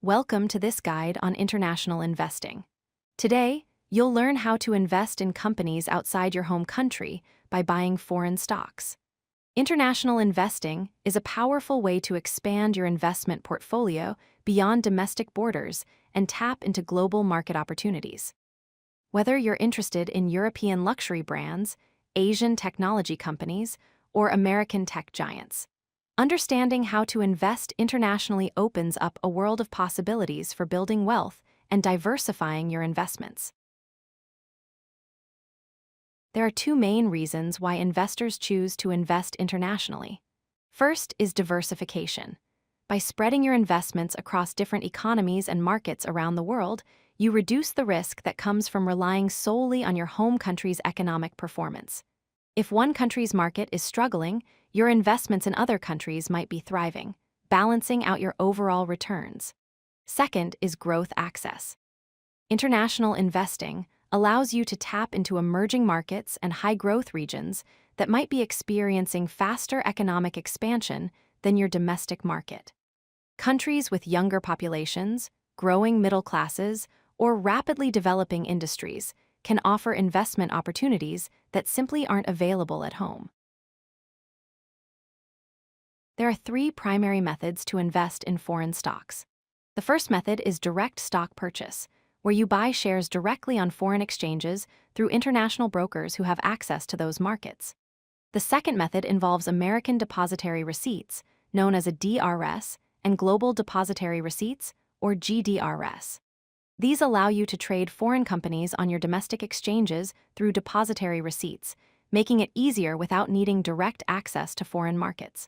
Welcome to this guide on international investing. Today, you'll learn how to invest in companies outside your home country by buying foreign stocks. International investing is a powerful way to expand your investment portfolio beyond domestic borders and tap into global market opportunities. Whether you're interested in European luxury brands, Asian technology companies, or American tech giants, understanding how to invest internationally opens up a world of possibilities for building wealth and diversifying your investments. There are two main reasons why investors choose to invest internationally. First is diversification. By spreading your investments across different economies and markets around the world, you reduce the risk that comes from relying solely on your home country's economic performance. If one country's market is struggling, your investments in other countries might be thriving, balancing out your overall returns. Second is growth access. International investing allows you to tap into emerging markets and high-growth regions that might be experiencing faster economic expansion than your domestic market. Countries with younger populations, growing middle classes, or rapidly developing industries can offer investment opportunities that simply aren't available at home. There are three primary methods to invest in foreign stocks. The first method is direct stock purchase, where you buy shares directly on foreign exchanges through international brokers who have access to those markets. The second method involves American Depositary Receipts, known as a DRS, and Global Depositary Receipts, or GDRs. These allow you to trade foreign companies on your domestic exchanges through depositary receipts, making it easier without needing direct access to foreign markets.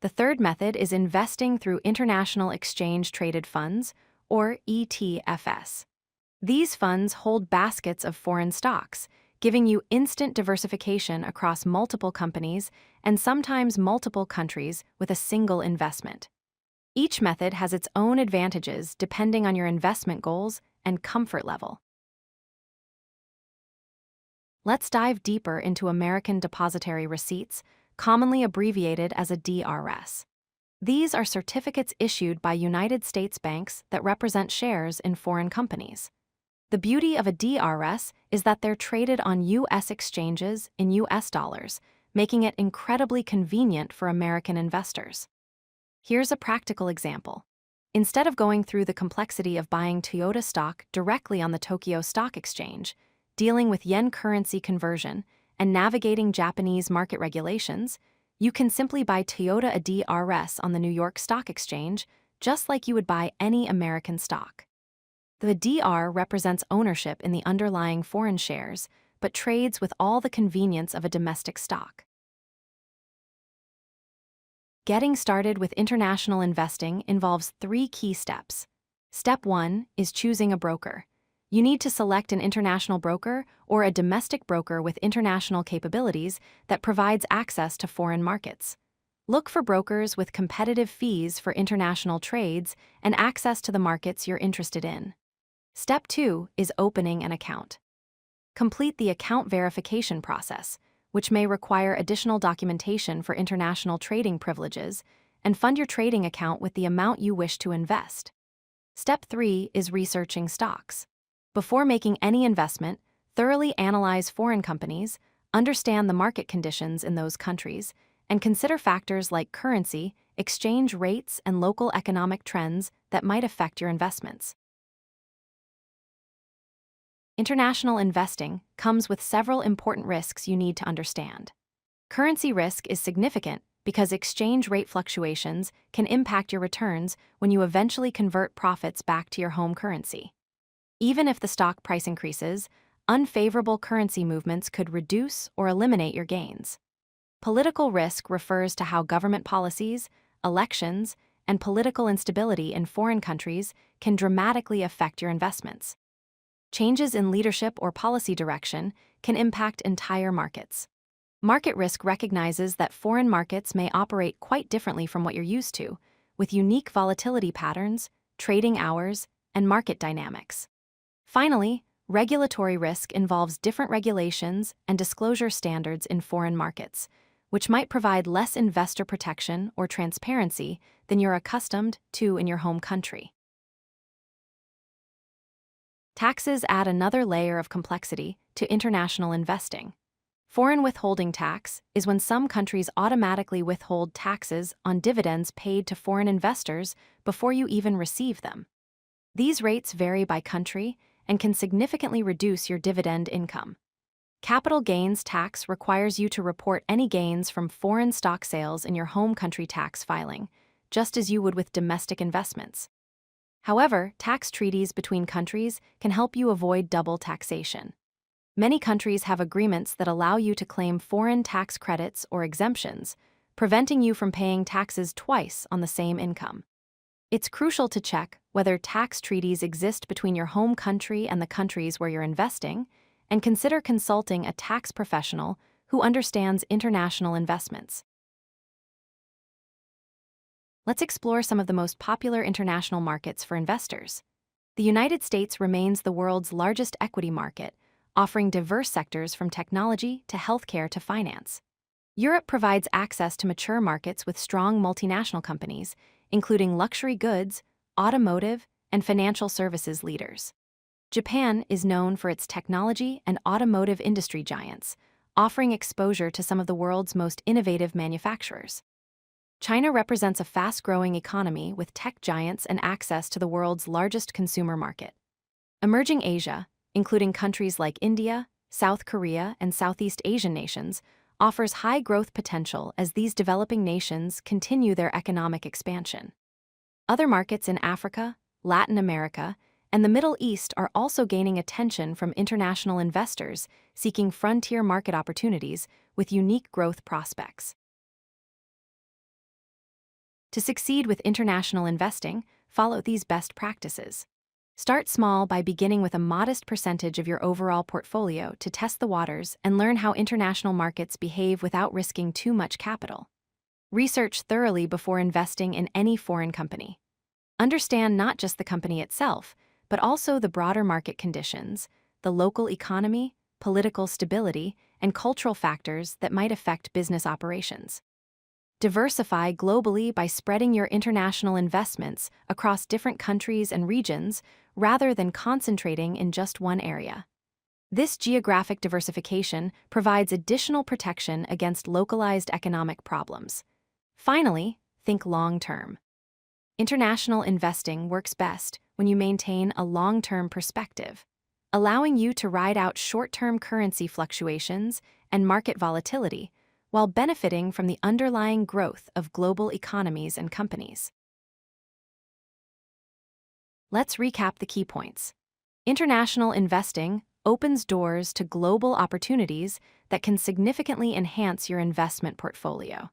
The third method is investing through International Exchange Traded Funds, or ETFs. These funds hold baskets of foreign stocks, giving you instant diversification across multiple companies and sometimes multiple countries with a single investment. Each method has its own advantages depending on your investment goals and comfort level. Let's dive deeper into American Depositary Receipts, commonly abbreviated as a DRS. These are certificates issued by United States banks that represent shares in foreign companies. The beauty of a DRS is that they're traded on U.S. exchanges in U.S. dollars, making it incredibly convenient for American investors. Here's a practical example. Instead of going through the complexity of buying Toyota stock directly on the Tokyo Stock Exchange, dealing with yen currency conversion, and navigating Japanese market regulations, you can simply buy Toyota a DRS on the New York Stock Exchange, just like you would buy any American stock. The DR represents ownership in the underlying foreign shares, but trades with all the convenience of a domestic stock. Getting started with international investing involves three key steps. Step 1 is choosing a broker. You need to select an international broker or a domestic broker with international capabilities that provides access to foreign markets. Look for brokers with competitive fees for international trades and access to the markets you're interested in. Step 2 is opening an account. Complete the account verification process, which may require additional documentation for international trading privileges, and fund your trading account with the amount you wish to invest. Step 3 is researching stocks. Before making any investment, thoroughly analyze foreign companies, understand the market conditions in those countries, and consider factors like currency, exchange rates, and local economic trends that might affect your investments. International investing comes with several important risks you need to understand. Currency risk is significant because exchange rate fluctuations can impact your returns when you eventually convert profits back to your home currency. Even if the stock price increases, unfavorable currency movements could reduce or eliminate your gains. Political risk refers to how government policies, elections, and political instability in foreign countries can dramatically affect your investments. Changes in leadership or policy direction can impact entire markets. Market risk recognizes that foreign markets may operate quite differently from what you're used to, with unique volatility patterns, trading hours, and market dynamics. Finally, regulatory risk involves different regulations and disclosure standards in foreign markets, which might provide less investor protection or transparency than you're accustomed to in your home country. Taxes add another layer of complexity to international investing. Foreign withholding tax is when some countries automatically withhold taxes on dividends paid to foreign investors before you even receive them. These rates vary by country and can significantly reduce your dividend income. Capital gains tax requires you to report any gains from foreign stock sales in your home country tax filing, just as you would with domestic investments. However, tax treaties between countries can help you avoid double taxation. Many countries have agreements that allow you to claim foreign tax credits or exemptions, preventing you from paying taxes twice on the same income. It's crucial to check whether tax treaties exist between your home country and the countries where you're investing, and consider consulting a tax professional who understands international investments. Let's explore some of the most popular international markets for investors. The United States remains the world's largest equity market, offering diverse sectors from technology to healthcare to finance. Europe provides access to mature markets with strong multinational companies, including luxury goods, automotive, and financial services leaders. Japan is known for its technology and automotive industry giants, offering exposure to some of the world's most innovative manufacturers. China represents a fast-growing economy with tech giants and access to the world's largest consumer market. Emerging Asia, including countries like India, South Korea, and Southeast Asian nations, offers high growth potential as these developing nations continue their economic expansion. Other markets in Africa, Latin America, and the Middle East are also gaining attention from international investors seeking frontier market opportunities with unique growth prospects. To succeed with international investing, follow these best practices. Start small by beginning with a modest percentage of your overall portfolio to test the waters and learn how international markets behave without risking too much capital. Research thoroughly before investing in any foreign company. Understand not just the company itself, but also the broader market conditions, the local economy, political stability, and cultural factors that might affect business operations. Diversify globally by spreading your international investments across different countries and regions rather than concentrating in just one area. This geographic diversification provides additional protection against localized economic problems. Finally, think long-term. International investing works best when you maintain a long-term perspective, allowing you to ride out short-term currency fluctuations and market volatility while benefiting from the underlying growth of global economies and companies. Let's recap the key points. International investing opens doors to global opportunities that can significantly enhance your investment portfolio.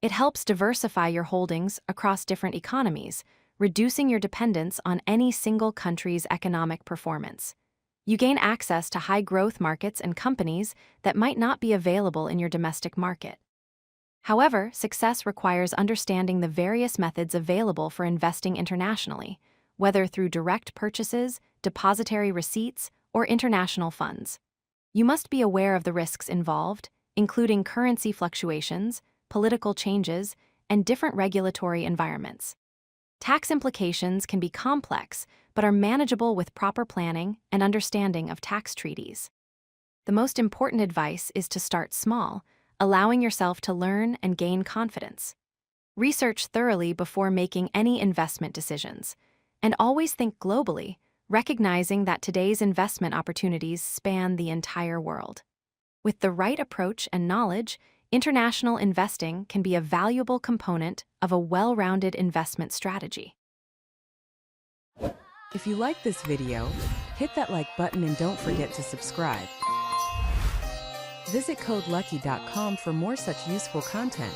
It helps diversify your holdings across different economies, reducing your dependence on any single country's economic performance. You gain access to high-growth markets and companies that might not be available in your domestic market. However, success requires understanding the various methods available for investing internationally, whether through direct purchases, depositary receipts, or international funds. You must be aware of the risks involved, including currency fluctuations, political changes, and different regulatory environments. Tax implications can be complex, but are manageable with proper planning and understanding of tax treaties. The most important advice is to start small, allowing yourself to learn and gain confidence. Research thoroughly before making any investment decisions, and always think globally, recognizing that today's investment opportunities span the entire world. With the right approach and knowledge, international investing can be a valuable component of a well-rounded investment strategy. If you like this video, hit that like button and don't forget to subscribe. Visit codelucky.com for more such useful content.